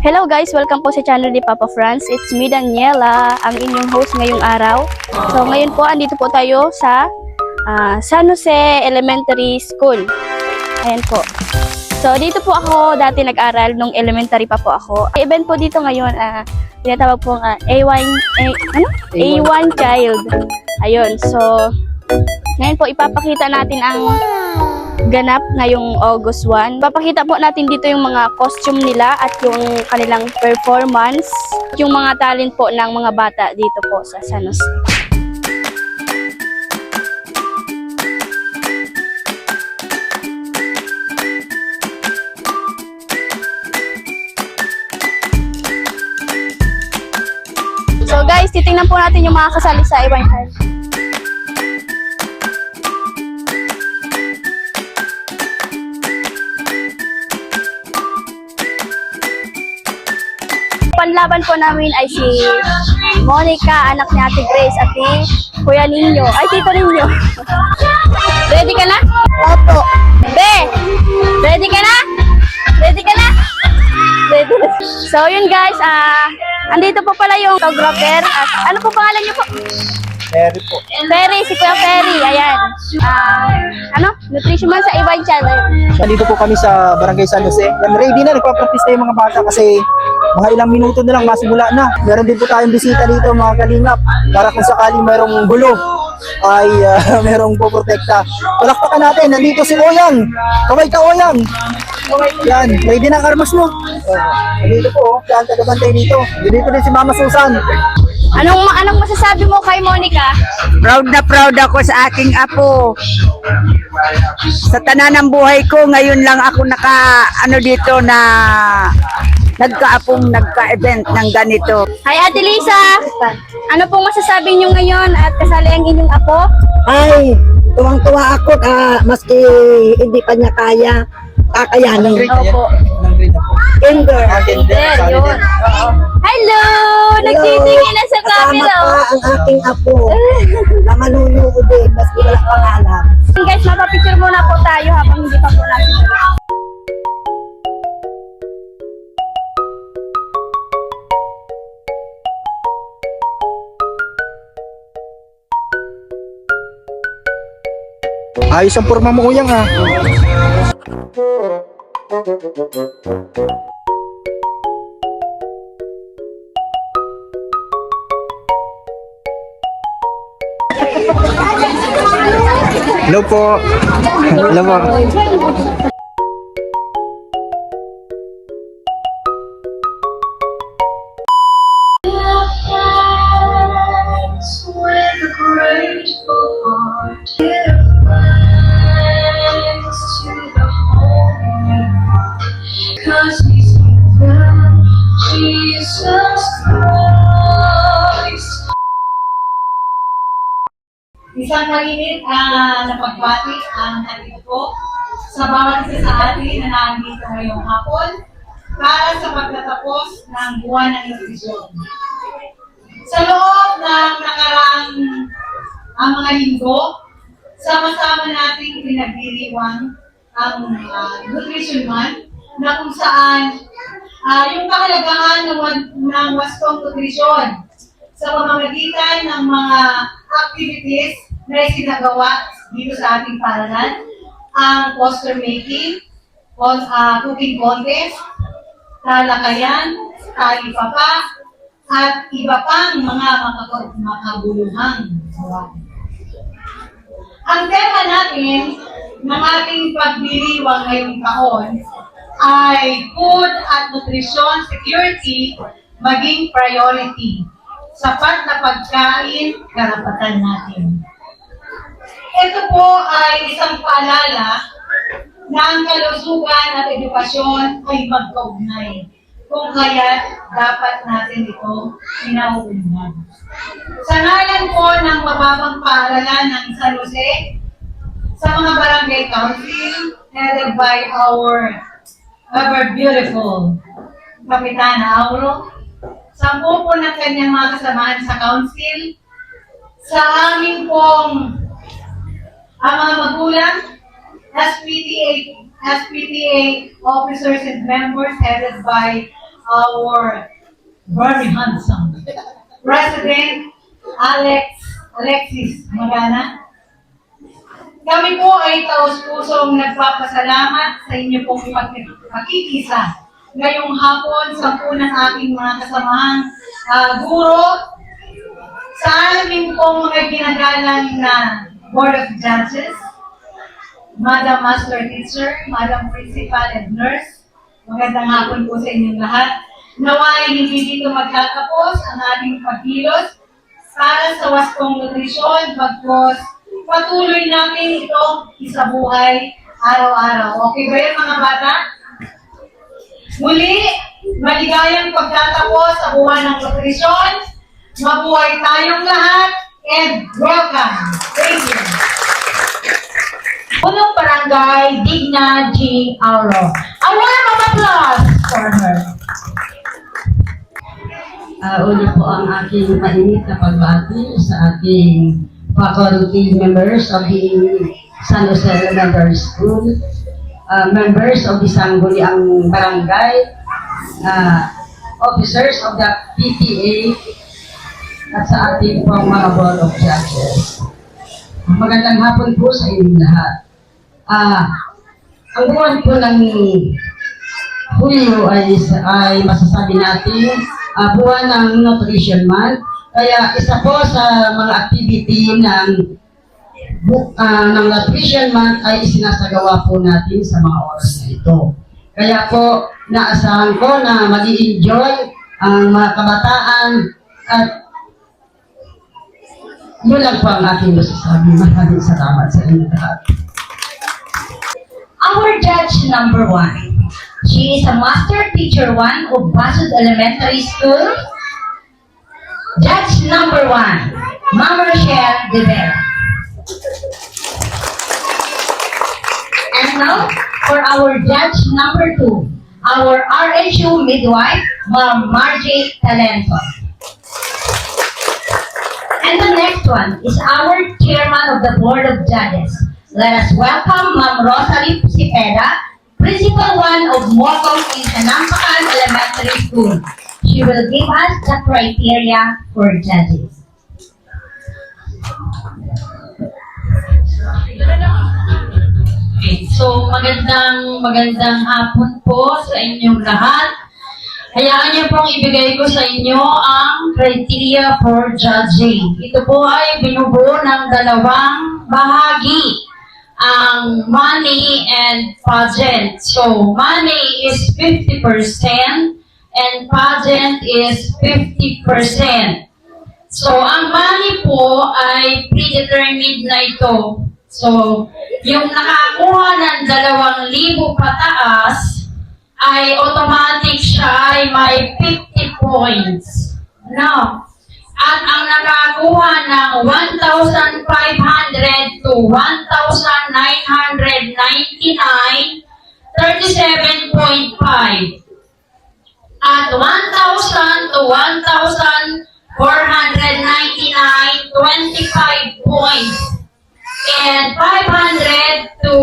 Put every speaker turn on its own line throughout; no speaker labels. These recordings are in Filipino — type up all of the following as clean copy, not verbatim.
Hello guys! Welcome po sa channel ni Papa Franz. It's me, Daniela, ang inyong host ngayong araw. So ngayon po, andito po tayo sa San Jose Elementary School. Ayan po. So dito po ako dati nag-aral nung elementary pa po ako. Event po dito ngayon, tinatawag po A1 Child. Ayun, so ngayon po ipapakita natin ang ganap ngayong August 1. Papakita po natin dito yung mga costume nila at yung kanilang performance, yung mga talent po ng mga bata dito po sa San Jose. So guys, titingnan po natin yung mga kasali sa A1 Child. Panlaban po namin ay si Monica, anak ni Ate Grace, at ni Kuya Ninyo. Ay, Tito Ninyo. Ready ka na? Opo. Be! Ready ka na? Ready ka na? Ready na. So, yun guys, andito po pala yung photographer. At ano po pangalan niyo po?
Ferry po.
Ferry, si Kuya Ferry. Ayan. Nutrition man sa A1 Child.
Nandito po kami sa Barangay San Jose. Ready na, nagpa-practice na yung mga bata kasi mga ilang minuto na lang masimula na. Meron din po tayong bisita dito mga kalingap para kung sakaling mayroong gulo ay merong poprotekta. Palakpakan natin, nandito si Oyang. Kaway ka Oyang. Yan, ready na ang armas mo. Nandito po, yan, tagabantay dito. Dito din si Mama Susan.
Anong masasabi mo kay Monica?
Proud na proud ako sa aking apo. Sa tanan ng buhay ko, ngayon lang ako dito na nagka-event ng ganito.
Hi Ate Lisa! Ano pong masasabi niyo ngayon at kasali ang inyong apo?
Ay, tuwang-tuwa ako maski hindi pa niya kaya, kakayanin.
Opo.
Kinder.
There, yun. Hello! Nagtitingin na sa camera.
Kasama pa ang aking apo na manunuod din, maski wala pangalan.
Guys, mapapicture muna po tayo habang hindi pa po natin.
Ayos ang forma mo Oyang ha. Hello po. Hello po.
Isang mainit na pagbati ang ating po sa bawat isa sa atin na nandito ngayong hapon para sa pagtatapos ng buwan ng nutrisyon. Sa loob ng nakaraang mga linggo, sama-sama nating pinagdiriwang ang Nutrition Month na kung saan yung kahalagahan ng wastong nutrisyon sa pamamagitan ng mga activities na isinagawa dito sa ating paaralan, ang poster making, cooking contest, talakayan, talipapa, at iba pang mga makabuluhang gawain. Ang tema natin ng ating pagdiriwang ngayong taon ay food at nutrition security maging priority. Sapat na pagkain, karapatan natin. Ito po ay isang paalala na ang kalusugan at edukasyon ay magkaugnay. Kung kaya, dapat natin ito pinauungan. Sa ngalan po ng mababang paaralan ng San Jose, sa mga barangay council, headed by our beautiful Kapitana Auro, sa po ng kanyang mga kasamaan sa council, sa aming pong mga magulang, SPTA officers and members headed by our very handsome President Alexis Magana. Kami po ay taus-pusong nagpapasalamat sa inyo pong pakikisa ngayong hapon sa ng aking mga kasamahang guro, sa aming pong mga ginagalang na Board of Judges, Madam Master Teacher, Madam Principal and Nurse. Magandang hapon po sa inyong lahat. Naway hindi dito magtatapos ang ating pagkilos para sa wastong nutrisyon, pagkos patuloy natin itong isabuhay araw-araw. Okay ba yun mga bata? Muli, maligayang pagtatapos sa buwan ng nutrisyon. Mabuhay tayong lahat and welcome. Thank you.
Punong Barangay Digna G. Auro. A round of applause for her.
Una po ang aking mainit na pagbati sa ating faculty members of the San Jose Elementary School, members of the Sangguniang Barangay, officers of the PTA, at sa ating pong mga Board of Judges. Magandang hapon po sa inyong lahat. Ang buwan po ng Hulyo ay masasabi natin buwan ng Nutrition Month. Kaya isa po sa mga activity ng Nutrition Month ay isinasagawa po natin sa mga oras na ito. Kaya po, naasahan ko na mag-i-enjoy ang mga kabataan at yun lang po ang aking masasabi. Maraming salamat sa inyo lahat.
Our judge number 1. She is a Master Teacher 1 of Basud Elementary School. Judge number 1, Ma'am Rochelle De Vera. And now, for our judge number 2, our RHU midwife, Ma'am Margie Talento. And the next one is our chairman of the Board of Judges. Let us welcome Ma'am Rosalie Cepeda, Principal 1 of Morcom in Hanampakan Elementary School. She will give us the criteria for judges.
Okay, so magandang hapon po sa inyong lahat. Hayaan niyo pong ibigay ko sa inyo ang criteria for judging. Ito po ay binubuo ng dalawang bahagi, ang money and pageant. So, money is 50% and pageant is 50%. So, ang money po ay predetermined na ito. So, yung nakakuha ng 2,000 pataas ay automatic siya ay may 50 points. No? At ang nakakuha ng 1,500 to 1,999, 37.5. At 1,000 to 1,499, 25 points. And 500 to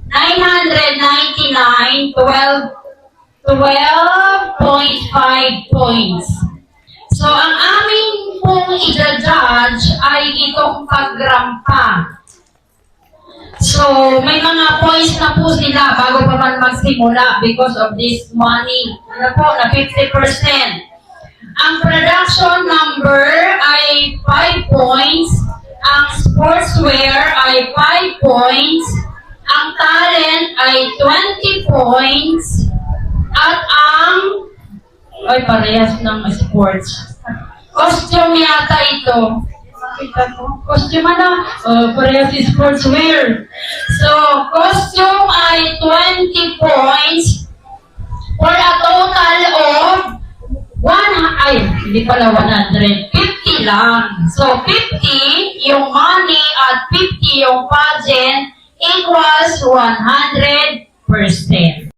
999, 12.5 points. So, ang aming pong i-judge ay itong pagrampa. So, may mga points na po sila bago pa man magsimula because of this money. Ano po, na 50%. Ang production number ay 5 points. Ang sportswear ay 5 points. Ang talent ay 20 points. At ang parehas ng sports. Costume yata ito. Costume ano? Parehas sportswear. So, costume ay 20 points for a total of hindi pala 100. 50 lang. So, 50 yung money at 50 yung pageant equals 100%.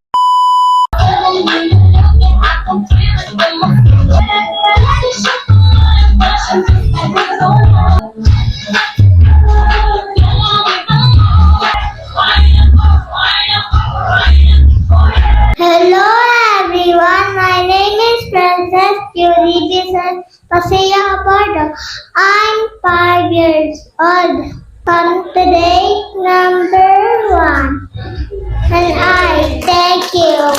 Hello everyone, my Pasea Apardo. I'm 5 years old. Candidate number 1. And I thank you.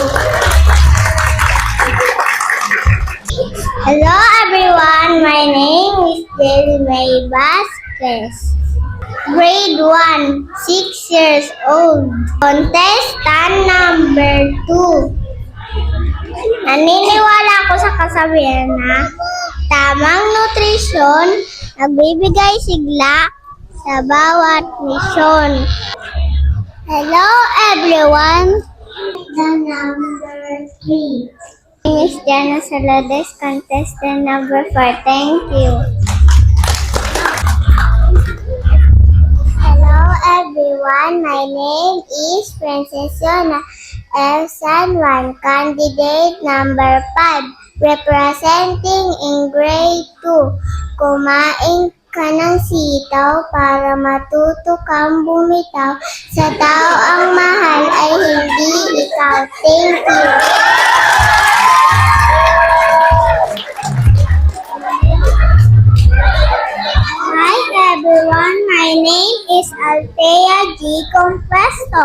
Hello everyone, my name is Jelmay Vasquez. Grade 1, 6 years old. Contestant number 2. Naniniwala ako sa kasabihan na tamang nutrisyon nagbibigay sigla sa bawat misyon. Hello everyone! The number 3. Miss Jana Salades, contestant number 4. Thank you. Hello everyone, my name is Princess Yona F. Sanwan, candidate number 5, representing in grade 2. Kumain ka ng sitaw para matuto kang bumitaw. Sa tao ang mahal ay hindi ikaw. Thank you. Hi everyone, my name is Althea G. Compuesto,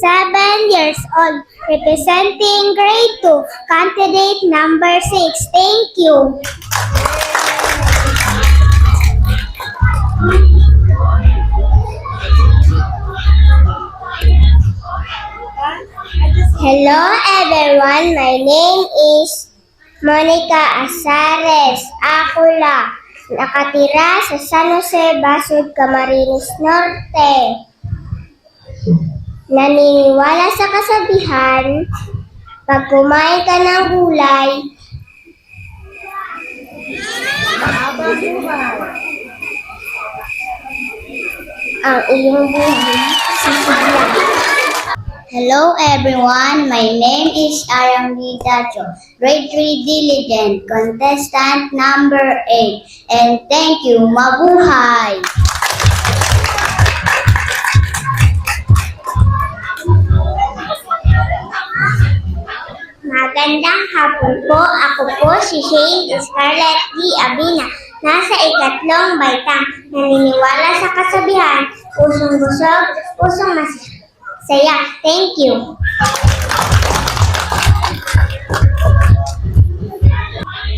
7 years old, representing grade 2, candidate number 6. Thank you. Hello everyone, my name is Monica Azares Acula, nakatira sa San Jose, Basud, Camarines Norte. Naniniwala sa kasabihan, pag kumain ka ng gulay, ang iyong buhay sisigla. Hello everyone, my name is Arang Dacho, grade 3 diligent, contestant number 8, and thank you, mabuhay! Magandang hapon po, ako po si Shane Scarlett D. Abina, nasa 3 baitang, naniniwala sa kasabihan, pusong busog, pusong masaya. Thank you.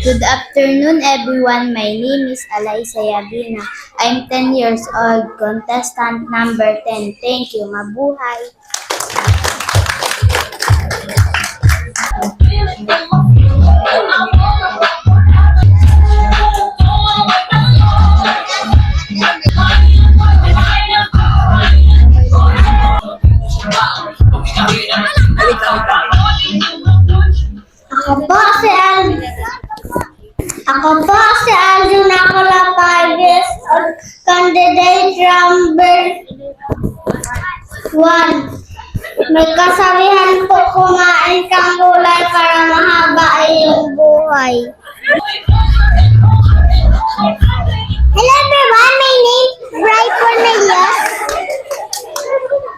Good afternoon everyone. My name is Alaysa Yabina. I'm 10 years old, contestant number 10. Thank you. Mabuhay. Ako po si Aldo Nakala, 5 years old, candidate number 1. May kasabihan po, kumain kang gulay para mahaba ay iyong buhay. Hello everyone, my name is Bri Cornelius,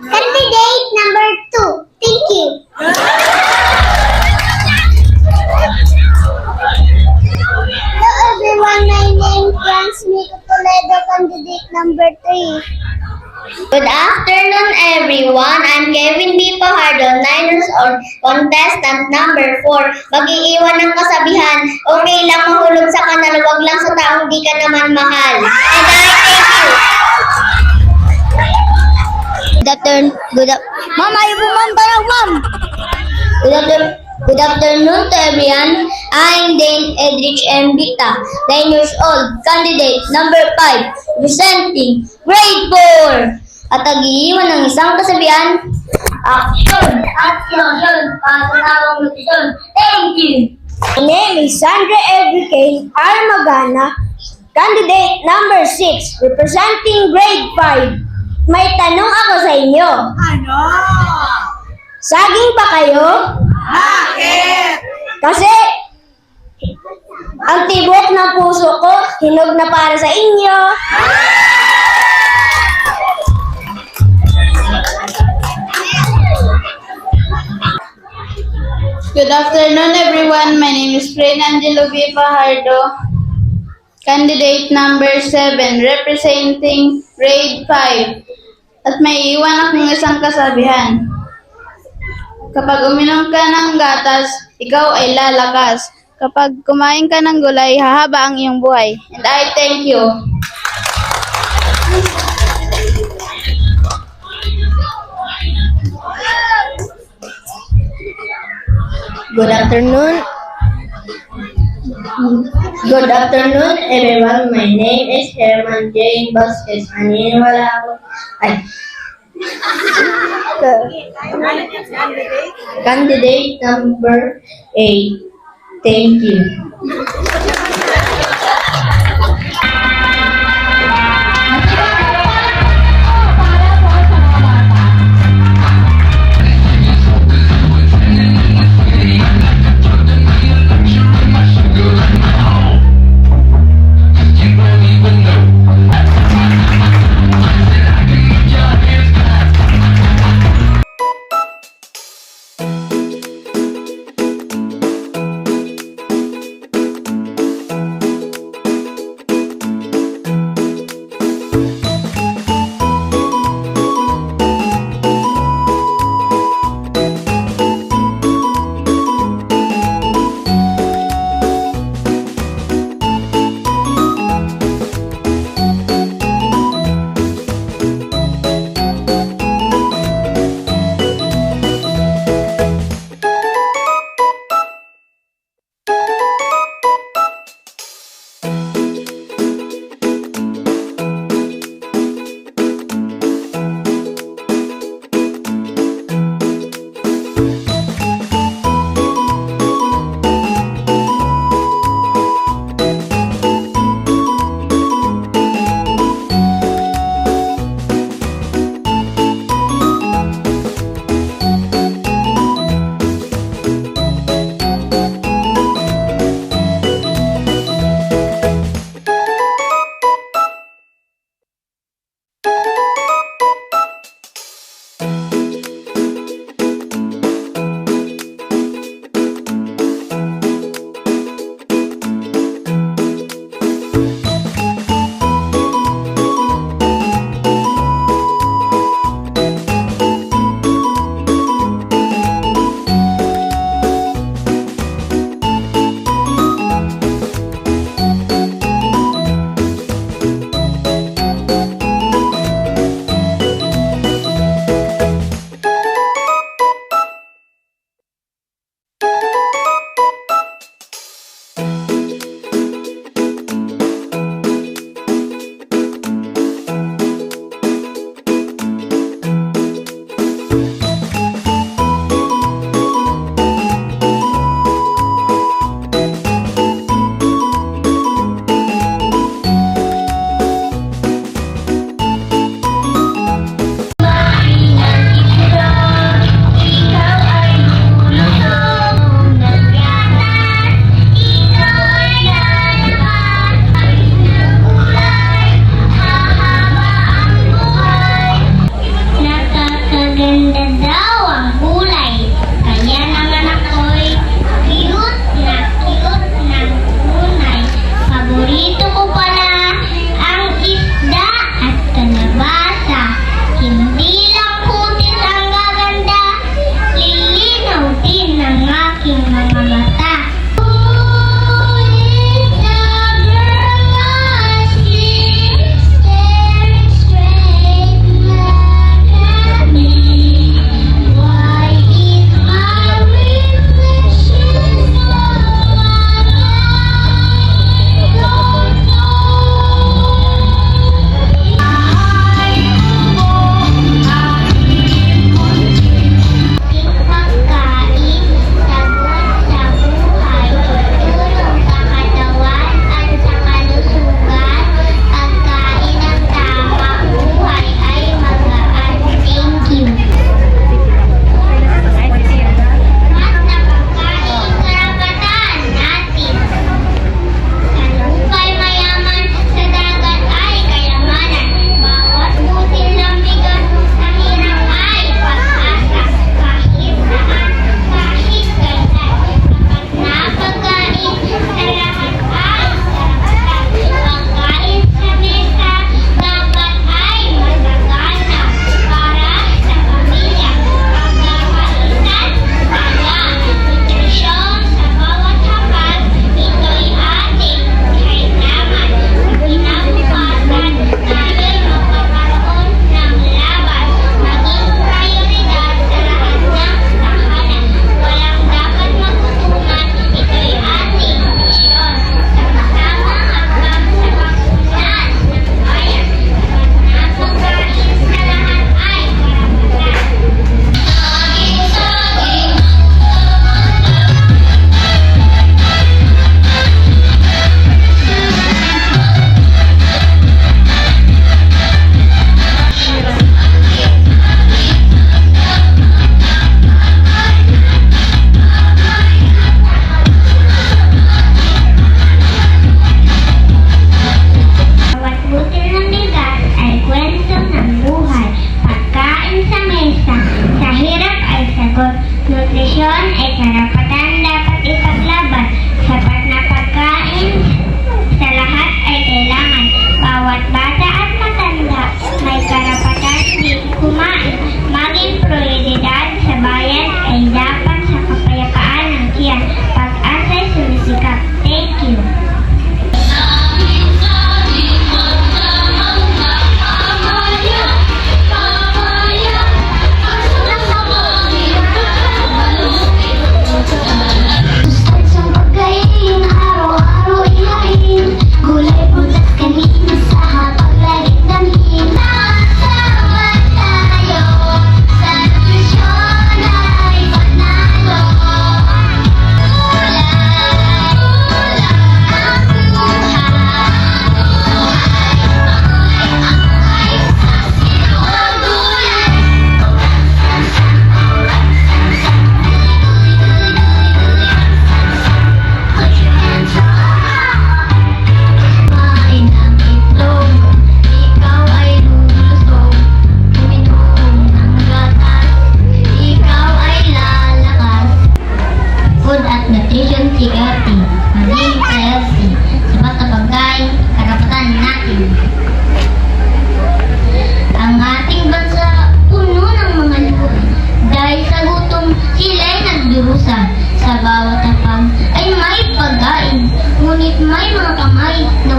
candidate number 2. Thank you. Hello everyone, my name is Franz Miko Toledo, candidate number 3. Good afternoon everyone, I'm Kevin B. Pajardo, 9 years old, contestant number 4. Mag-iiwan ng kasabihan, okay lang mahulog sa kanal, wag lang sa taong di ka naman mahal. And I thank you. Ma'am, ayaw po ma'am, parang ma'am. Good afternoon to everyone. I'm Dane Edrich M. Vita, 9 years old, candidate number 5, representing grade 4. At nag-iiwan ng isang kasabihan, action, action, pasanabang nutrisyon. Thank you.
My name is Sandra Enrique Armagana, candidate number 6, representing grade 5. May tanong ako sa inyo.
Ano?
Saging pa kayo?
Bakit?
Kasi ang tibok ng puso ko, hinog na para sa inyo.
Good afternoon everyone. My name is Fren Angelo B. Fajardo,
candidate number 7, representing grade 5. At may iwan akong isang kasabihan. Kapag uminom ka ng gatas, ikaw ay lalakas. Kapag kumain ka ng gulay, hahaba ang iyong buhay. And I thank you.
Good afternoon. Good afternoon, everyone. My name is Herman J. Vasquez. Naniniwala ako. Candidate number 8. Thank you.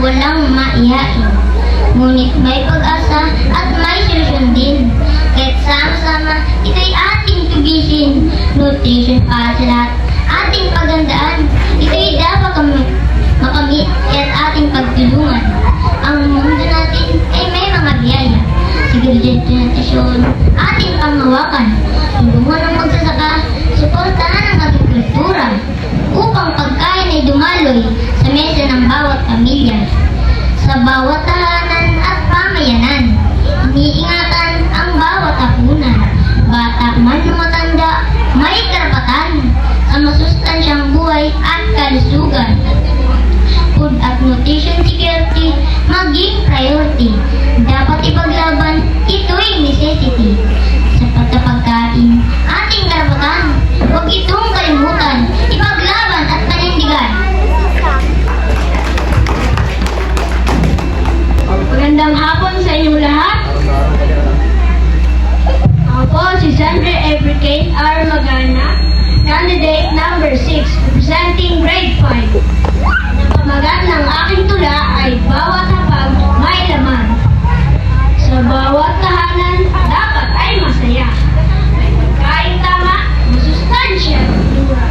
walang maihain. Ngunit may pag-asa at may solusyon din. Kahit sama-sama, ito'y ating tugisin. Nutrition para sa lahat, ating pagandaan. Ito'y dapat makamit at ating pagtulungan. Ang mundo natin ay may mga biyaya. Sigurado ating panghawakan. Tulungan ang magsasaka, suportahan ang agrikultura upang pagkain ay dumaloy sa mesa ng bawat pamilya. Sa bawat tahanan at pamayanan, iniingatan ang bawat hapunan. Bata man o matanda, may karapatan sa masustansyang buhay at kalusugan. Food at nutrition security maging priority. Dapat ipaglaban, ito'y necessity. Sapat na pagkain, ating karapatan. Huwag itong kalimutan, ipaglaban at panindigan.
Magandang hapon sa inyong lahat. Ako po si Sandra Evercane R. Magana, candidate number 6, representing grade 5. Napamagat ng aking tula ay bawat hapag may laman. Sa bawat tahanan, dapat ay masaya. May pagkain tama, masustansya, kultura.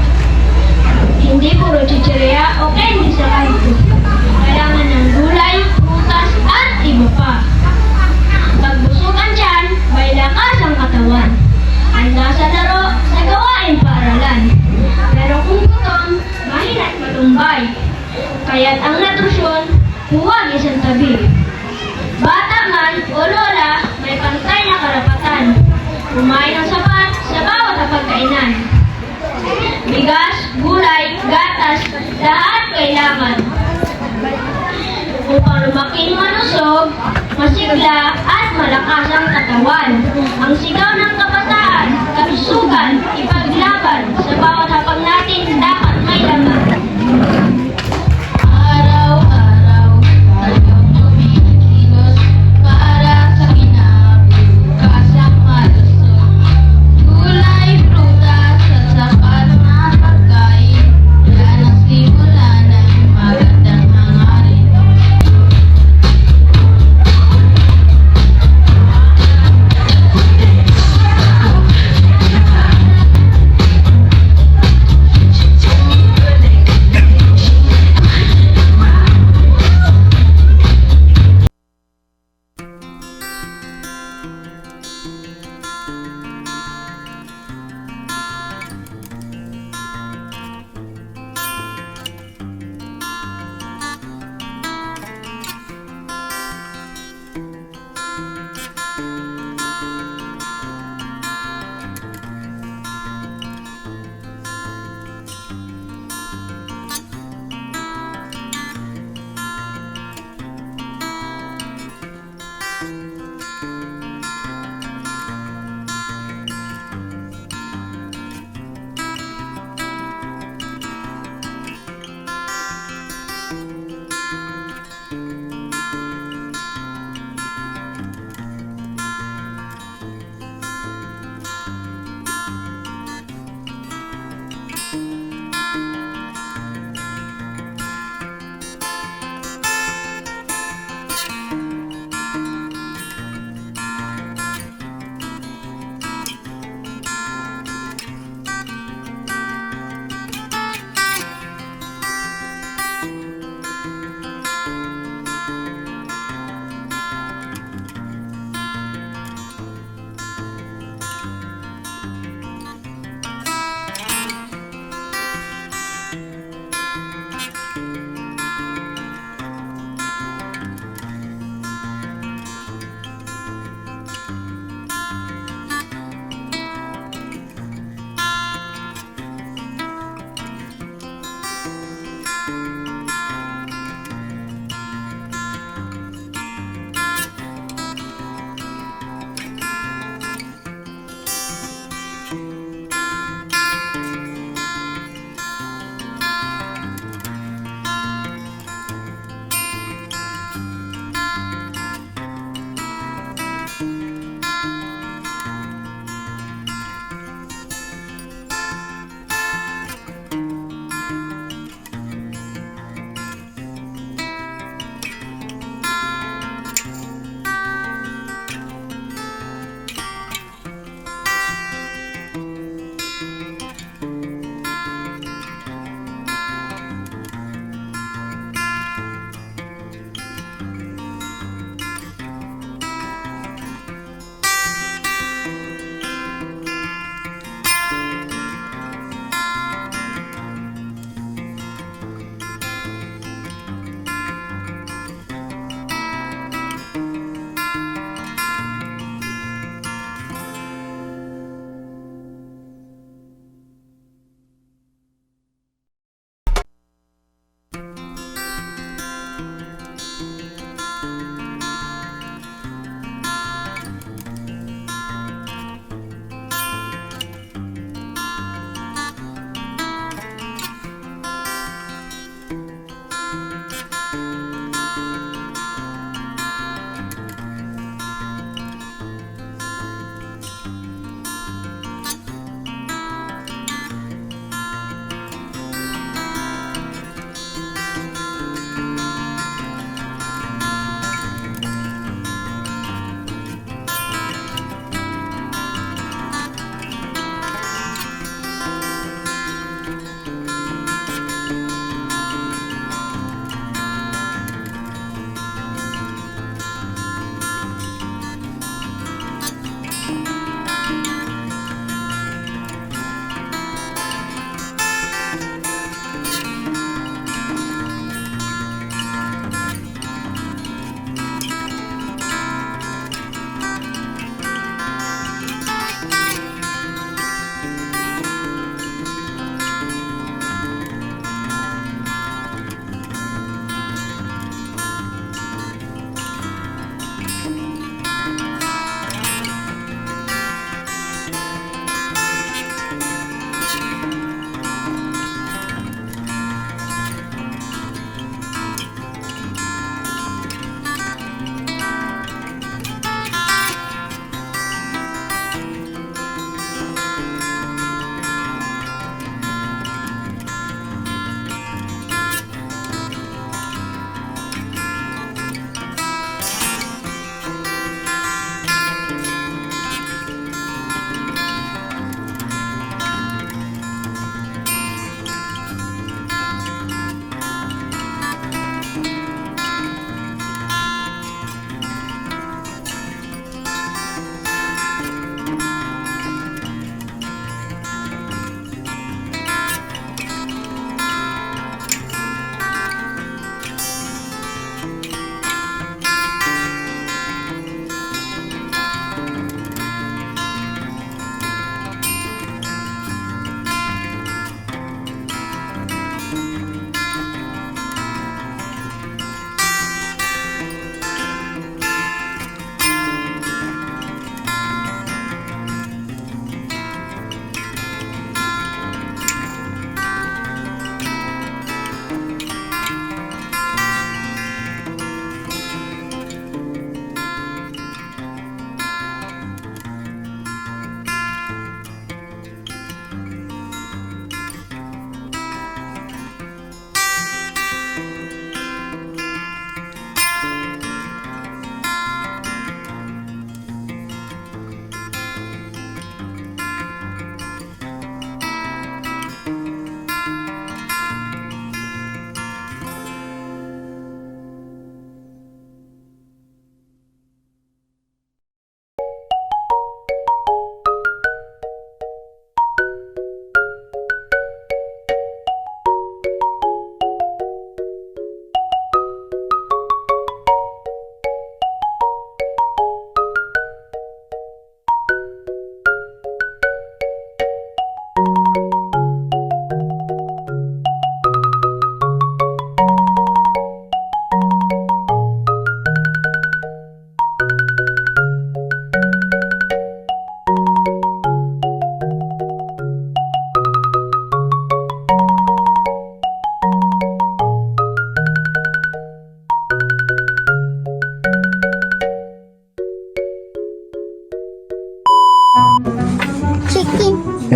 Hindi puro chichirya o candy sa kanto. Kailangan ng gulay, prutas, at iba pa. Pagbusog ang tiyan, may lakas ang katawan. Handa sa laro, sa gawain paaralan. Pero kung gutom, mahina't matumbay. Kaya't ang nutrisyon, huwag isang tabi. Bata man o lola, may pantay na karapatan. Kumain ng sapat sa bawat hapagkainan. Bigas, gulay, gatas, lahat kailangan. Upang lumaking manusog, masigla at malakas ang katawan. Ang sigaw ng kabataan, kalusugan, ipaglaban. Sa bawat hapag natin, dapat may laman. Araw-araw, tayong kumikilos para sa kinabukasan malusog. Gulay, prutas, at sapat na pagkain, yan ang simula ng magandang hangarin.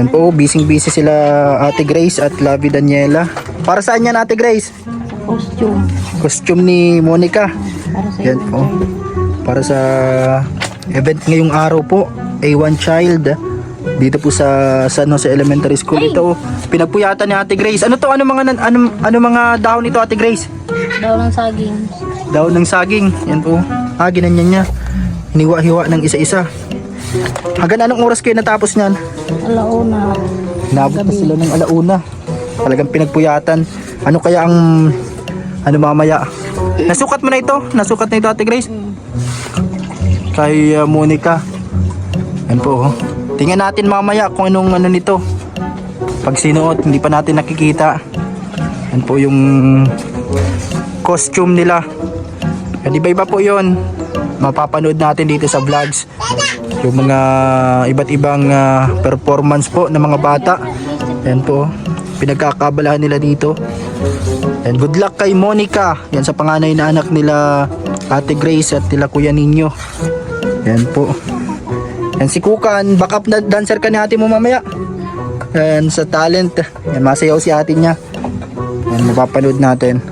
Yan po, busy sila Ate Grace at Lavi Daniela. Para saan yan, Ate Grace?
Costume.
Costume ni Monica.
Para sa
Yan po. Para sa event ngayong araw po, A1 Child. Dito po sa San Jose Elementary School. Ito, pinagpuyatan ni Ate Grace. Ano to? Ano mga dahon nito, Ate Grace?
Daw ng saging.
Dahon ng saging. Yan po. Ginanyan niya. Hiniwa-hiwa ng isa-isa. Hanggang anong oras kayo natapos niyan?
Alauna.
Nabot na sila ng alauna. Talagang pinagpuyatan. Ano kaya ang mamaya? Nasukat mo na ito? Nasukat na ito, Ate Grace? Kay Monica. Yan po. Tingnan natin mamaya kung anong nito. Pag sinuot, hindi pa natin nakikita. Yan po yung costume nila. Iba-iba po yun. Mapapanood natin dito sa vlogs. Yung mga iba't ibang performance po ng mga bata. Yan po. Pinagkakabalahan nila dito. And good luck kay Monica. Yan sa panganay na anak nila Ate Grace at nila Kuya Ninyo. Yan po. Yan si Kukan. Backup na dancer ka ni ate mo mamaya. Yan sa talent. Yan masayaw si ate niya. Yan mapapanood natin.